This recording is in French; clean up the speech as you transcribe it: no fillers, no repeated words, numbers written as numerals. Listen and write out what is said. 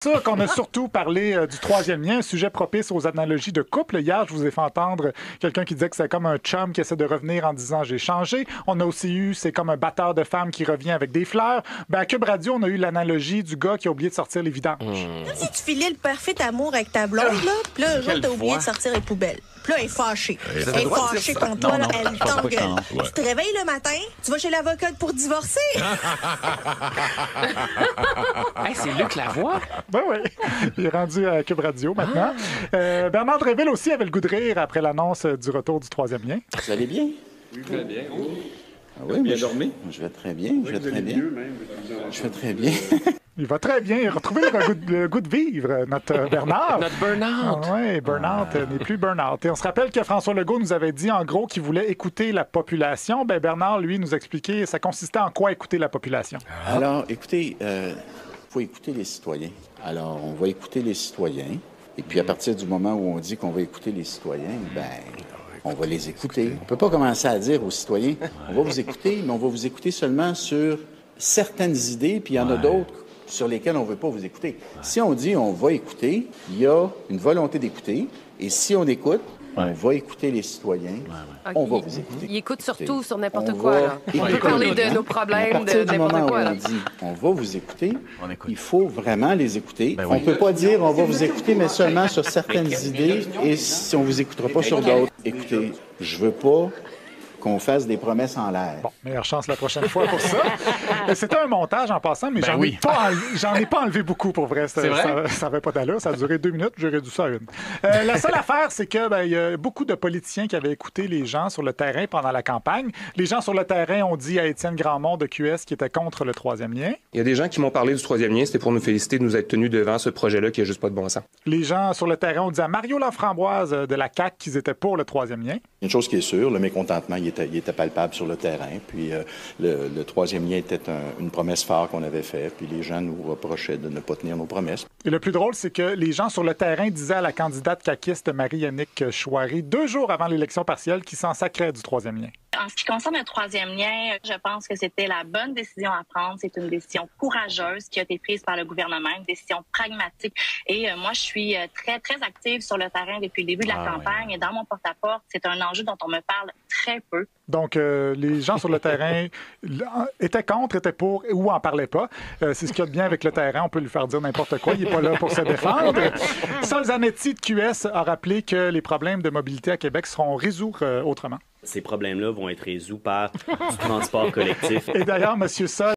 Sûr qu'on a surtout parlé du troisième lien, un sujet propice aux analogies de couple. Hier, je vous ai fait entendre quelqu'un qui disait que c'est comme un chum qui essaie de revenir en disant j'ai changé. On a aussi eu c'est comme un batteur de femmes qui revient avec des fleurs. Ben, à Cube Radio, on a eu l'analogie du gars qui a oublié de sortir les vidanges. Comme si tu filais le parfait amour avec ta blonde, là, puis là, eux autres, t'as oublié de sortir les poubelles. Puis là, elle est fâchée. Elle est fâchée contre toi, là, elle t'engueule. Tu te réveilles le matin, tu vas chez l'avocate pour divorcer. Hey, c'est Luc Lavoie. Ben oui, il est rendu à Cube Radio maintenant. Bernard Dréville aussi avait le goût de rire après l'annonce du retour du troisième lien. Vous allez bien? Oui, très bien. Ah oui, bien dormi? Je vais très bien, je vais très bien. Je vais très bien. Il va très bien. Il a retrouvé le goût de vivre, notre Bernard. Notre burn-out. Oui, burn-out n'est plus burn-out. Et on se rappelle que François Legault nous avait dit, en gros, qu'il voulait écouter la population. Ben Bernard, lui, nous expliquait ça consistait en quoi écouter la population. Alors, écoutez, il faut écouter les citoyens. Alors, on va écouter les citoyens. Et puis, à partir du moment où on dit qu'on va écouter les citoyens, ben on va les écouter. On ne peut pas commencer à dire aux citoyens, on va vous écouter, mais on va vous écouter seulement sur certaines idées, puis il y en a d'autres sur lesquelles on ne veut pas vous écouter. Si on dit on va écouter, il y a une volonté d'écouter, et si on écoute, on va écouter les citoyens, on va vous écouter. Il écoute surtout sur n'importe On quoi. va Là. On peut parler de nos problèmes, à partir de du moment n'importe où quoi. on Là. dit on va vous écouter, il faut vraiment les écouter. On ne peut pas dire on va vous écouter, mais seulement sur certaines idées, et si on vous écoutera pas sur d'autres. Écoutez, je veux pas qu'on fasse des promesses en l'air. Bon, meilleure chance la prochaine fois pour ça. C'était un montage en passant, mais j'en ai pas enlevé beaucoup pour vrai. Ça n'avait pas d'allure. Ça a duré 2 minutes. J'ai réduit ça à 1. La seule affaire, c'est que il y a beaucoup de politiciens qui avaient écouté les gens sur le terrain pendant la campagne. Les gens sur le terrain ont dit à Étienne Grandmont de QS qui était contre le troisième lien. Il y a des gens qui m'ont parlé du troisième lien. C'était pour nous féliciter de nous être tenus devant ce projet-là qui n'a juste pas de bon sens. Les gens sur le terrain ont dit à Mario Laframboise de la CAQ qu'ils étaient pour le troisième lien. Une chose qui est sûre, le mécontentement, il était palpable sur le terrain. Puis le troisième lien était une promesse phare qu'on avait faite. Puis les gens nous reprochaient de ne pas tenir nos promesses. Et le plus drôle, c'est que les gens sur le terrain disaient à la candidate caquiste Marie-Yannick Chouari, 2 jours avant l'élection partielle, qui s'en sacrait du troisième lien. En ce qui concerne le troisième lien, je pense que c'était la bonne décision à prendre. C'est une décision courageuse qui a été prise par le gouvernement, une décision pragmatique. Et moi, je suis très, très active sur le terrain depuis le début de la campagne. Et dans mon porte-à-porte, c'est un enjeu dont on me parle très peu. Donc, les gens sur le terrain étaient contre, étaient pour ou en parlaient pas. C'est ce qu'il y a de bien avec le terrain. On peut lui faire dire n'importe quoi. Il n'est pas là pour se défendre. Sol Zanetti de QS a rappelé que les problèmes de mobilité à Québec seront résolus autrement. Ces problèmes-là vont être résolus par du transport collectif. Et d'ailleurs, M. Sol